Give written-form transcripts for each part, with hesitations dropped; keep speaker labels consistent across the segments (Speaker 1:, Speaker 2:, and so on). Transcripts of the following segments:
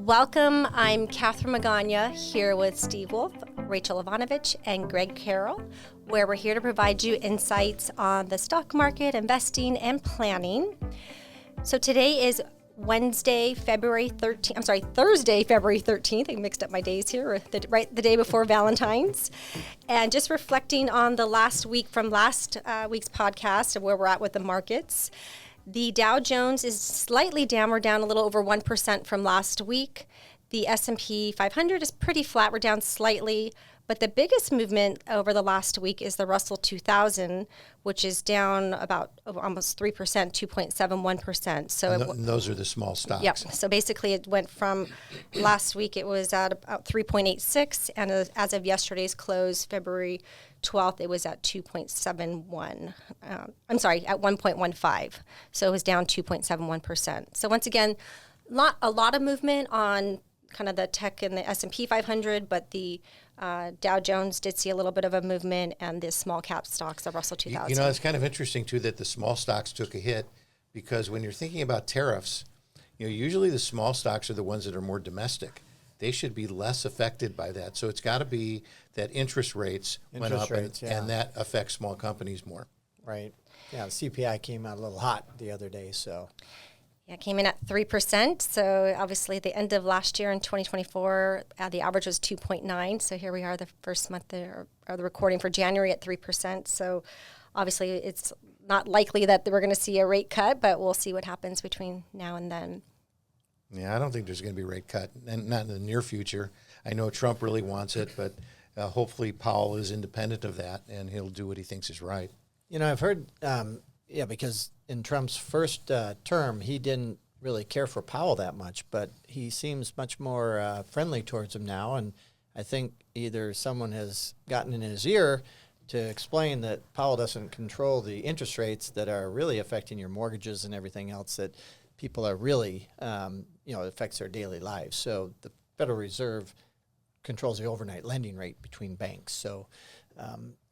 Speaker 1: Welcome. I'm Catherine Magana here with Steve Wolf, Rachel Ivanovich, and Greg Carroll, where we're here to provide you insights on the stock market, investing, and planning. So today is Thursday, February 13th. I mixed up my days here, the day before Valentine's. And just reflecting on the last week from last week's podcast of where we're at with the markets. The Dow Jones is slightly down. We're down a little over 1% from last week. The S&P 500 is pretty flat. We're down slightly. But the biggest movement over the last week is the Russell 2000, which is down about almost 3%, 2.71%. So
Speaker 2: and those are the small stocks.
Speaker 1: Yep. So basically it went from last week, it was at about 3.86. And as of yesterday's close, February 12th, it was at 2.71. At 1.15. So it was down 2.71%. So once again, a lot of movement on kind of the tech and the S&P 500, but the Dow Jones did see a little bit of a movement, and the small cap stocks, the Russell 2000.
Speaker 2: You know, it's kind of interesting too that the small stocks took a hit, because when you're thinking about tariffs, usually the small stocks are the ones that are more domestic. They should be less affected by that. So it's got to be that interest rates went up, and that affects small companies more.
Speaker 3: Right. Yeah, the CPI came out a little hot the other day, so.
Speaker 1: Yeah, it came in at 3%. So obviously the end of last year in 2024, the average was 2.9. So here we are the first month there, or the recording for January at 3%. So obviously it's not likely that we're going to see a rate cut, but we'll see what happens between now and then.
Speaker 2: Yeah, I don't think there's going to be a rate cut, and not in the near future. I know Trump really wants it, but hopefully Powell is independent of that, and he'll do what he thinks is right.
Speaker 3: I've heard, because in Trump's first term, he didn't really care for Powell that much, but he seems much more friendly towards him now. And I think either someone has gotten in his ear to explain that Powell doesn't control the interest rates that are really affecting your mortgages and everything else that people are really, it affects their daily lives. So the Federal Reserve controls the overnight lending rate between banks. So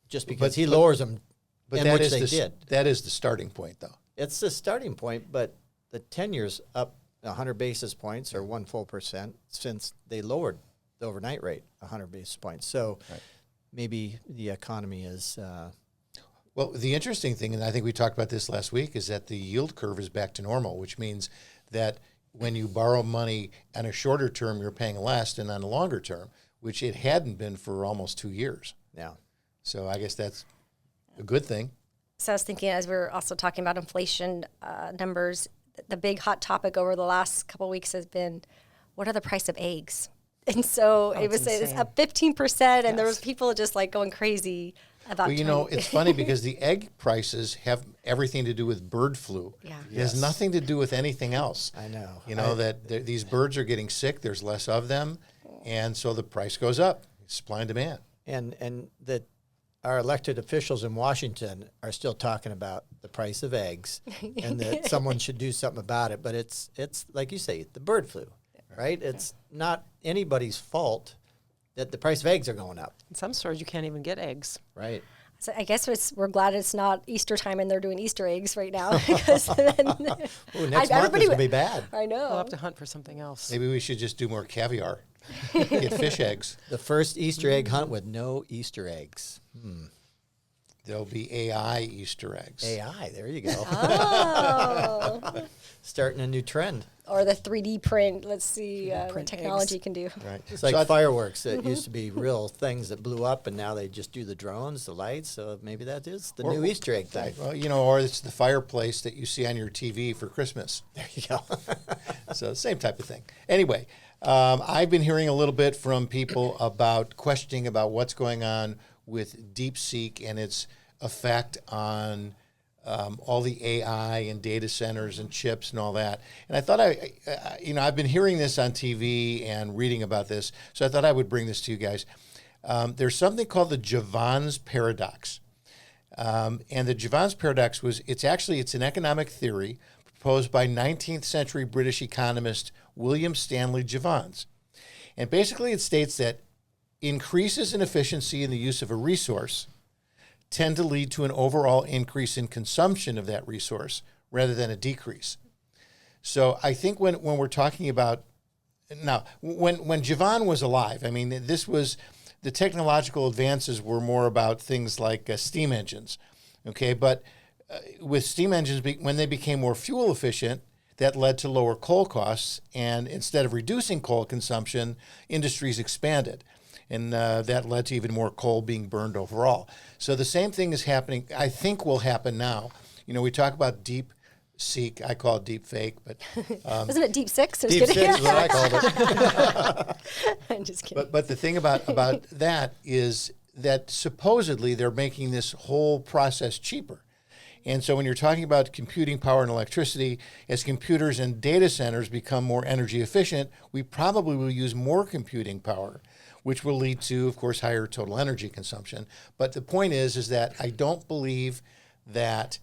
Speaker 3: just because he lowers them,
Speaker 2: but that is the starting point, though.
Speaker 3: It's the starting point, but the 10-year's up 100 basis points or 1 full percent since they lowered the overnight rate 100 basis points. So maybe the economy is...
Speaker 2: Well, the interesting thing, and I think we talked about this last week, is that the yield curve is back to normal, which means that when you borrow money on a shorter term, you're paying less than on a longer term, which it hadn't been for almost 2 years.
Speaker 3: Yeah.
Speaker 2: So I guess that's a good thing.
Speaker 1: So I was thinking, as we were also talking about inflation numbers, the big hot topic over the last couple of weeks has been, what are the price of eggs? And so it's up 15%, and there was people just like going crazy about.
Speaker 2: Well, it's funny because the egg prices have everything to do with bird flu.
Speaker 1: Yeah.
Speaker 2: It has nothing to do with anything else.
Speaker 3: I know.
Speaker 2: These birds are getting sick. There's less of them, and so the price goes up. Supply and demand.
Speaker 3: And that our elected officials in Washington are still talking about the price of eggs and that someone should do something about it. But it's like you say, the bird flu, right? It's not anybody's fault that the price of eggs are going up.
Speaker 4: In some stores, you can't even get eggs.
Speaker 3: Right.
Speaker 1: So I guess we're glad it's not Easter time and they're doing Easter eggs right now. Because then
Speaker 3: next month is going to be bad.
Speaker 1: I know.
Speaker 4: We'll have to hunt for something else.
Speaker 2: Maybe we should just do more caviar. Get fish eggs.
Speaker 3: The first Easter egg hunt with no Easter eggs.
Speaker 2: There'll be AI Easter eggs.
Speaker 3: AI, there you go.
Speaker 1: Oh.
Speaker 3: Starting a new trend.
Speaker 1: Or the 3D print. Let's see what technology can do.
Speaker 2: Right.
Speaker 3: It's like fireworks that used to be real things that blew up, and now they just do the drones, the lights. So maybe that is the new Easter egg thing.
Speaker 2: Well, or it's the fireplace that you see on your TV for Christmas.
Speaker 3: There you go.
Speaker 2: So same type of thing. Anyway, I've been hearing a little bit from people about questioning about what's going on with DeepSeek and its effect on all the AI and data centers and chips and all that. And I thought I've been hearing this on TV and reading about this, so I thought I would bring this to you guys. There's something called the Jevons paradox. And the Jevons paradox it's an economic theory proposed by 19th century British economist William Stanley Jevons. And basically it states that increases in efficiency in the use of a resource tend to lead to an overall increase in consumption of that resource rather than a decrease. So I think when we're talking about Now, when Javon was alive, I mean, the technological advances were more about things like steam engines, okay? But with steam engines, when they became more fuel efficient, that led to lower coal costs, and instead of reducing coal consumption, industries expanded, and that led to even more coal being burned overall. So the same thing is happening, I think will happen now. You know, we talk about deep seek, I call it deep fake, but
Speaker 1: Wasn't it Deep Six?
Speaker 3: Deep Six is what I called it.
Speaker 1: I'm just kidding.
Speaker 2: But the thing about that is that supposedly they're making this whole process cheaper. And so when you're talking about computing power and electricity, as computers and data centers become more energy efficient, we probably will use more computing power, which will lead to, of course, higher total energy consumption. But the point is that I don't believe that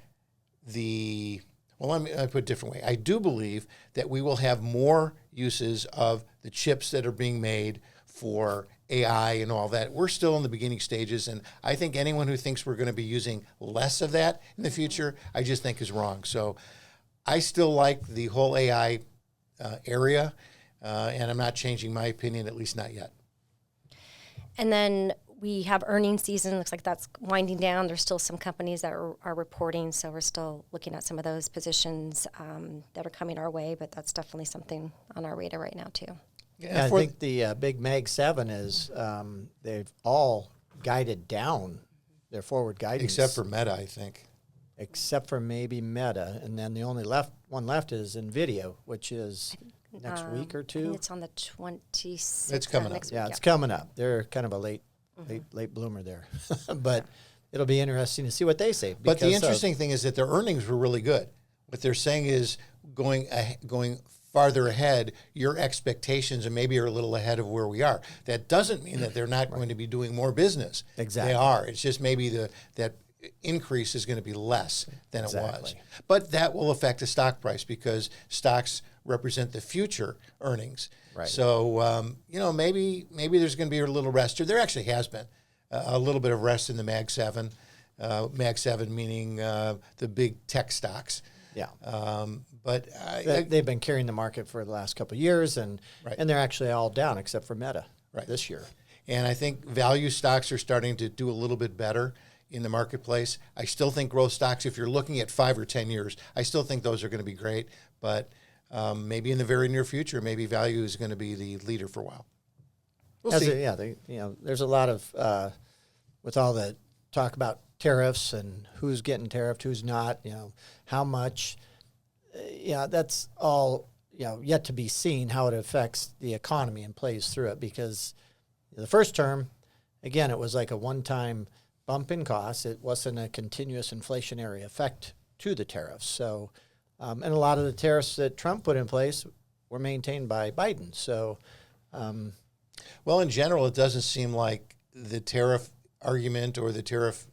Speaker 2: let me put it a different way. I do believe that we will have more uses of the chips that are being made for AI and all that. We're still in the beginning stages, and I think anyone who thinks we're going to be using less of that in the future, I just think is wrong. So I still like the whole AI area, and I'm not changing my opinion, at least not yet.
Speaker 1: And then we have earnings season. Looks like that's winding down. There's still some companies that are reporting, so we're still looking at some of those positions that are coming our way, but that's definitely something on our radar right now, too.
Speaker 3: Yeah, I think the big Mag 7 is, they've all guided down their forward guidance.
Speaker 2: Except for Meta, I think.
Speaker 3: Except for maybe Meta. And then the only one left is NVIDIA, which is next week or two.
Speaker 1: It's on the 26th.
Speaker 2: It's coming up.
Speaker 1: Next week,
Speaker 3: Yeah, it's coming up. They're kind of a late bloomer there. But it'll be interesting to see what they say.
Speaker 2: But the interesting thing is that their earnings were really good. What they're saying is going farther ahead, your expectations and maybe are a little ahead of where we are. That doesn't mean that they're not going to be doing more business.
Speaker 3: Exactly.
Speaker 2: They are. It's just maybe that increase is going to be less than it was. But that will affect the stock price because stocks represent the future earnings.
Speaker 3: Right.
Speaker 2: So, maybe there's going to be a little rest. There actually has been a little bit of rest in the Mag 7. Mag 7 meaning the big tech stocks.
Speaker 3: Yeah.
Speaker 2: But
Speaker 3: they've been carrying the market for the last couple of years, and they're actually all down except for Meta this year.
Speaker 2: And I think value stocks are starting to do a little bit better in the marketplace. I still think growth stocks, if you're looking at 5 or 10 years, I still think those are going to be great. But maybe in the very near future, maybe value is going to be the leader for a while. We'll see.
Speaker 3: There's a lot of with all the talk about tariffs and who's getting tariffed, who's not, how much. That's all, yet to be seen how it affects the economy and plays through it, because the first term, again, it was like a one-time bump in costs. It wasn't a continuous inflationary effect to the tariffs. So, and a lot of the tariffs that Trump put in place were maintained by Biden. So,
Speaker 2: well, in general, it doesn't seem like the tariff argument or the tariff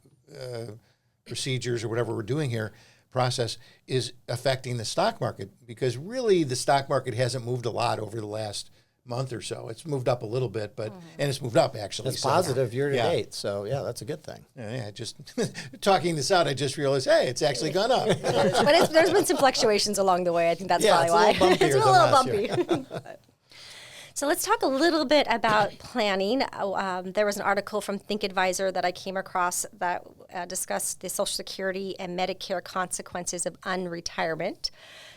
Speaker 2: procedures or whatever we're doing here process is affecting the stock market, because really the stock market hasn't moved a lot over the last month or so. It's moved up a little bit, but and it's moved up actually.
Speaker 3: It's positive year to date, so that's a good thing.
Speaker 2: Yeah, just talking this out, I just realized, hey, it's actually gone up.
Speaker 1: But there's been some fluctuations along the way. I think that's probably why.
Speaker 3: It's a little
Speaker 1: bumpy. So let's talk a little bit about planning. There was an article from Think Advisor that I came across that discussed the Social Security and Medicare consequences of unretirement.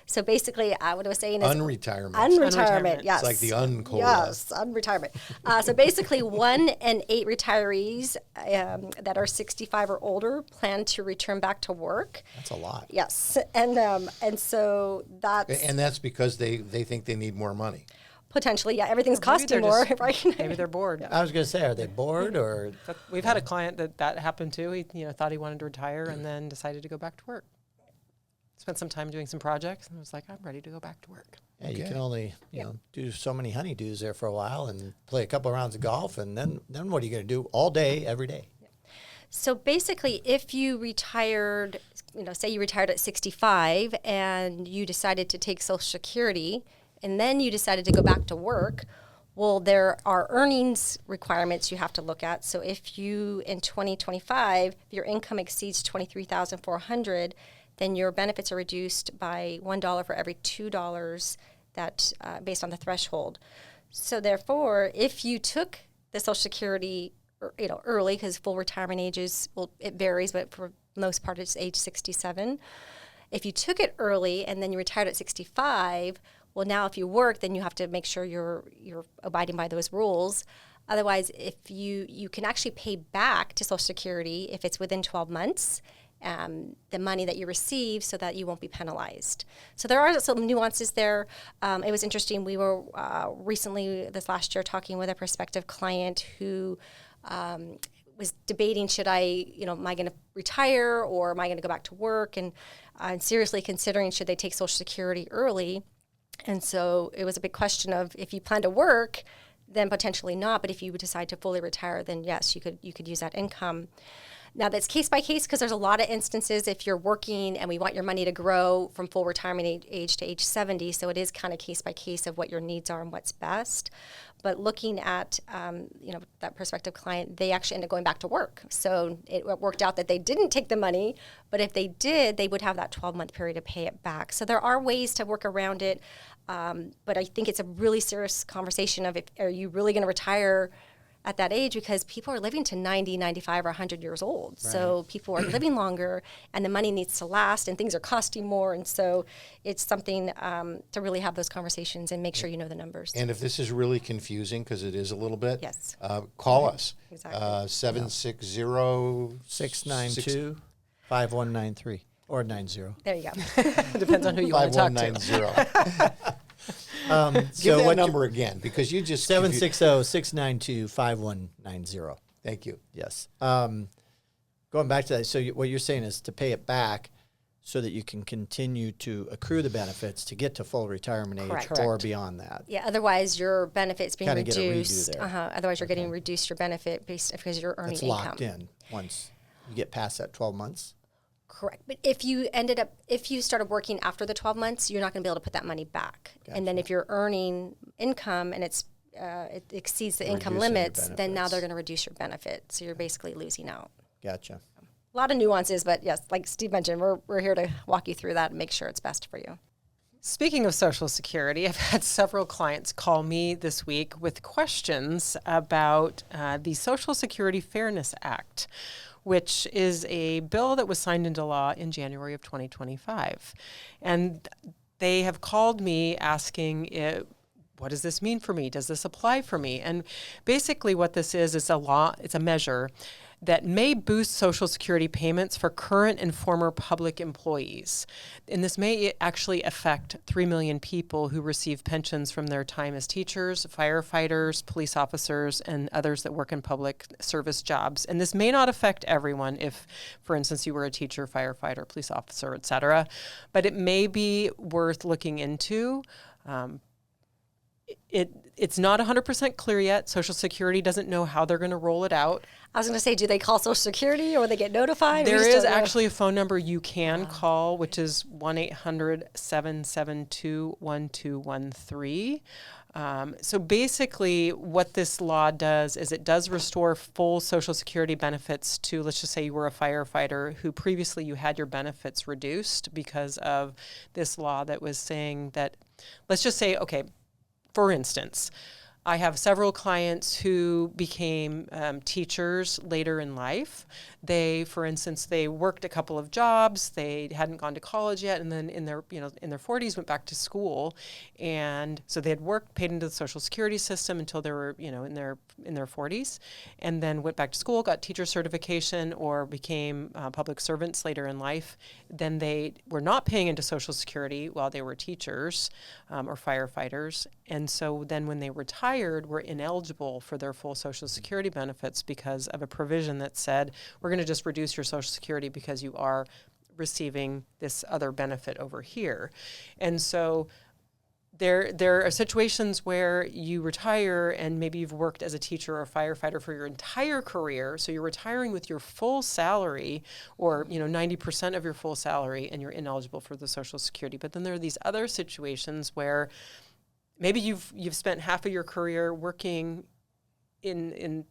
Speaker 1: So basically, what I was saying is unretirement. Yes,
Speaker 2: it's like the uncola.
Speaker 1: Yes, unretirement. So basically, 1 in 8 retirees that are 65 or older plan to return back to work.
Speaker 3: That's a lot.
Speaker 1: Yes, and so that's
Speaker 2: because they think they need more money.
Speaker 1: Potentially, yeah. Everything's costing more, right?
Speaker 4: Maybe they're bored.
Speaker 3: I was going to say, are they bored or?
Speaker 4: We've had a client that happened to. He thought he wanted to retire and then decided to go back to work. Spent some time doing some projects and was like, I'm ready to go back to work.
Speaker 3: Yeah, you can only do so many honeydews there for a while and play a couple of rounds of golf, and then what are you going to do all day, every day?
Speaker 1: So basically, if you retired, say you retired at 65 and you decided to take Social Security, and then you decided to go back to work, well, there are earnings requirements you have to look at. So if you, in 2025, if your income exceeds $23,400, then your benefits are reduced by $1 for every $2 that based on the threshold. So therefore, if you took the Social Security, early, because full retirement ages, well, it varies, but for the most part, it's age 67. If you took it early and then you retired at 65, well, now if you work, then you have to make sure you're abiding by those rules. Otherwise, if you can actually pay back to Social Security if it's within 12 months, the money that you receive, so that you won't be penalized. So there are some nuances there. It was interesting. We were recently, this last year, talking with a prospective client who was debating, am I going to retire or am I going to go back to work? And seriously considering, should they take Social Security early? And so it was a big question of, if you plan to work, then potentially not. But if you decide to fully retire, then yes, you could use that income. Now, that's case by case, because there's a lot of instances if you're working and we want your money to grow from full retirement age to age 70. So it is kind of case by case of what your needs are and what's best. But looking at, that prospective client, they actually ended up going back to work. So it worked out that they didn't take the money, but if they did, they would have that 12-month period to pay it back. So there are ways to work around it. But I think it's a really serious conversation of, are you really going to retire at that age? Because people are living to 90, 95, or 100 years old. Right. So people are living longer, and the money needs to last, and things are costing more. And so it's something to really have those conversations and make sure you know the numbers.
Speaker 2: And if this is really confusing, because it is a little bit,
Speaker 1: yes,
Speaker 2: call us.
Speaker 1: Exactly.
Speaker 3: 760-692-5193 or 90.
Speaker 1: There you go.
Speaker 4: Depends on who you want to talk to.
Speaker 2: 5190. Give that number again, because you just
Speaker 3: 760-692-5190.
Speaker 2: Thank you.
Speaker 3: Yes. Going back to that, so what you're saying is to pay it back so that you can continue to accrue the benefits to get to full retirement age.
Speaker 1: Correct.
Speaker 3: Or beyond that.
Speaker 1: Yeah. Otherwise, your benefits being
Speaker 3: Kinda get a redo
Speaker 1: reduced.
Speaker 3: there.
Speaker 1: Otherwise, you're getting reduced your benefit because you're earning
Speaker 3: It's
Speaker 1: income.
Speaker 3: locked in once you get past that 12 months.
Speaker 1: Correct. But if you started working after the 12 months, you're not going to be able to put that money back.
Speaker 3: Gotcha.
Speaker 1: And then if you're earning income and it exceeds the income
Speaker 3: Reducing your
Speaker 1: limits, then now
Speaker 3: benefits.
Speaker 1: they're going to reduce your benefit. So you're basically losing out.
Speaker 3: Gotcha.
Speaker 1: A lot of nuances, but yes, like Steve mentioned, we're here to walk you through that and make sure it's best for you.
Speaker 4: Speaking of Social Security, I've had several clients call me this week with questions about the Social Security Fairness Act, which is a bill that was signed into law in January of 2025. And they have called me asking, what does this mean for me? Does this apply for me? And basically what this is a law, it's a measure that may boost Social Security payments for current and former public employees. And this may actually affect 3 million people who receive pensions from their time as teachers, firefighters, police officers, and others that work in public service jobs. And this may not affect everyone if, for instance, you were a teacher, firefighter, police officer, et cetera, but it may be worth looking into. It's not 100% clear yet. Social Security doesn't know how they're going to roll it out.
Speaker 1: I was going to say, do they call Social Security or they get notified?
Speaker 4: There is actually a phone number you can call, which is 1-800-772-1213. So basically what this law does is it does restore full Social Security benefits to, let's just say you were a firefighter who previously you had your benefits reduced because of this law that was saying that, let's just say, okay, for instance, I have several clients who became teachers later in life. They, for instance, they worked a couple of jobs. They hadn't gone to college yet, and then in their 40s went back to school, and so they had worked, paid into the Social Security system until they were, in their 40s, and then went back to school, got teacher certification, or became public servants later in life. Then they were not paying into Social Security while they were teachers or firefighters, and so then when they retired, were ineligible for their full Social Security benefits because of a provision that said, we're going to just reduce your Social Security because you are receiving this other benefit over here. And so there are situations where you retire and maybe you've worked as a teacher or a firefighter for your entire career, so you're retiring with your full salary or 90% of your full salary, and you're ineligible for the Social Security. But then there are these other situations where maybe you've spent half of your career working in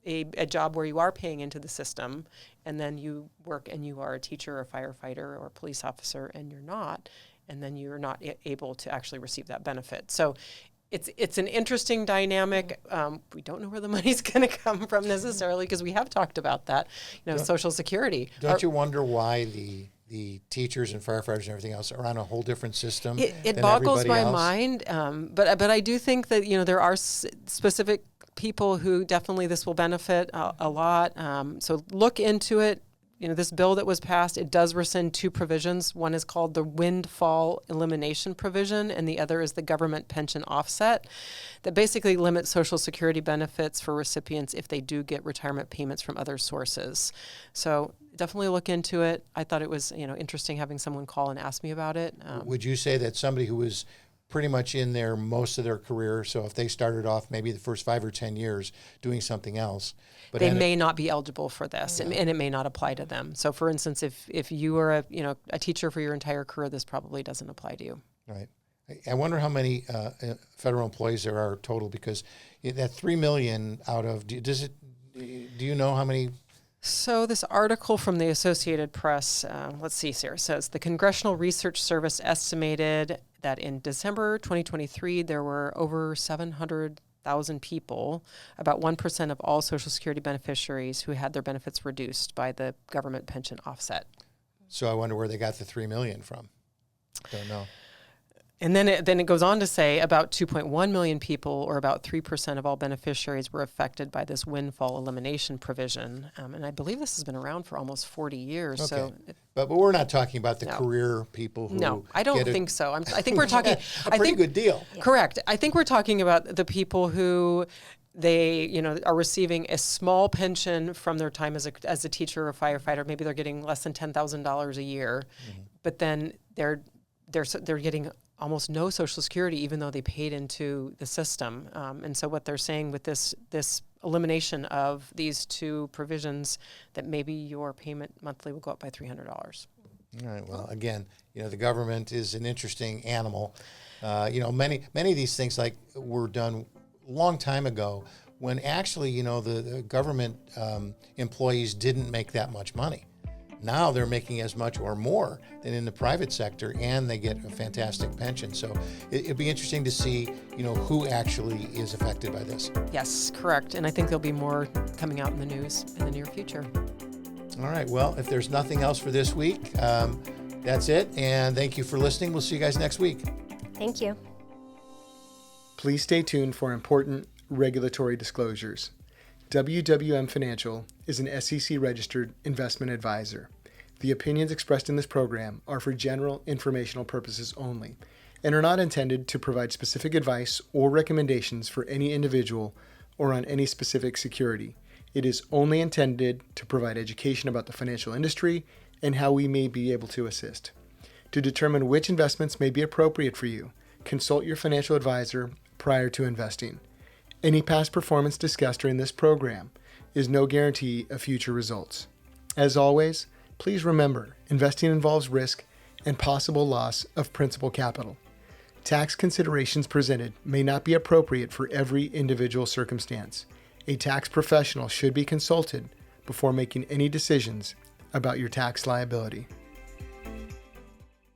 Speaker 4: a job where you are paying into the system, and then you work and you are a teacher or a firefighter or a police officer and you're not. and then you're not able to actually receive that benefit. So it's an interesting dynamic. We don't know where the money's going to come from necessarily, because we have talked about that, Social Security.
Speaker 2: Don't you wonder why the teachers and firefighters and everything else are on a whole different system?
Speaker 4: It boggles my mind, but I do think that there are specific people who definitely this will benefit a lot. So look into it. This bill that was passed, it does rescind two provisions. One is called the windfall elimination provision, and the other is the government pension offset, that basically limits Social Security benefits for recipients if they do get retirement payments from other sources. So definitely look into it. I thought it was interesting having someone call and ask me about it.
Speaker 2: Would you say that somebody who was pretty much in there most of their career, so if they started off maybe the first 5 or 10 years doing something else, but
Speaker 4: they may not be eligible for this, and it may not apply to them. So, for instance, if you are a teacher for your entire career, this probably doesn't apply to you.
Speaker 2: Right. I wonder how many federal employees there are total, because that 3 million out of do you know how many?
Speaker 4: So this article from the Associated Press, let's see here, says the Congressional Research Service estimated that in December 2023, there were over 700,000 people, about 1% of all Social Security beneficiaries, who had their benefits reduced by the government pension offset.
Speaker 2: So I wonder where they got the 3 million from. Don't know.
Speaker 4: And then it goes on to say about 2.1 million people, or about 3% of all beneficiaries, were affected by this windfall elimination provision. And I believe this has been around for almost 40 years.
Speaker 2: Okay.
Speaker 4: So,
Speaker 2: but we're not talking about the career people who
Speaker 4: No, I don't think so. I think we're talking
Speaker 2: a pretty good deal.
Speaker 4: Correct. I think we're talking about the people who they are receiving a small pension from their time as a teacher or a firefighter. Maybe they're getting less than $10,000 a year, but then they're getting almost no Social Security, even though they paid into the system. And so what they're saying with this elimination of these two provisions, that maybe your payment monthly will go up by $300.
Speaker 2: All right. Well, again, the government is an interesting animal. Many of these things were done a long time ago, when actually, the government employees didn't make that much money. Now they're making as much or more than in the private sector, and they get a fantastic pension. So it'd be interesting to see, who actually is affected by this.
Speaker 4: Yes, correct. And I think there'll be more coming out in the news in the near future.
Speaker 2: All right. Well, if there's nothing else for this week, that's it. And thank you for listening. We'll see you guys next week.
Speaker 1: Thank you.
Speaker 5: Please stay tuned for important regulatory disclosures. WWM Financial is an SEC-registered investment advisor. The opinions expressed in this program are for general informational purposes only and are not intended to provide specific advice or recommendations for any individual or on any specific security. It is only intended to provide education about the financial industry and how we may be able to assist. To determine which investments may be appropriate for you, consult your financial advisor prior to investing. Any past performance discussed during this program is no guarantee of future results. As always, please remember, investing involves risk and possible loss of principal capital. Tax considerations presented may not be appropriate for every individual circumstance. A tax professional should be consulted before making any decisions about your tax liability.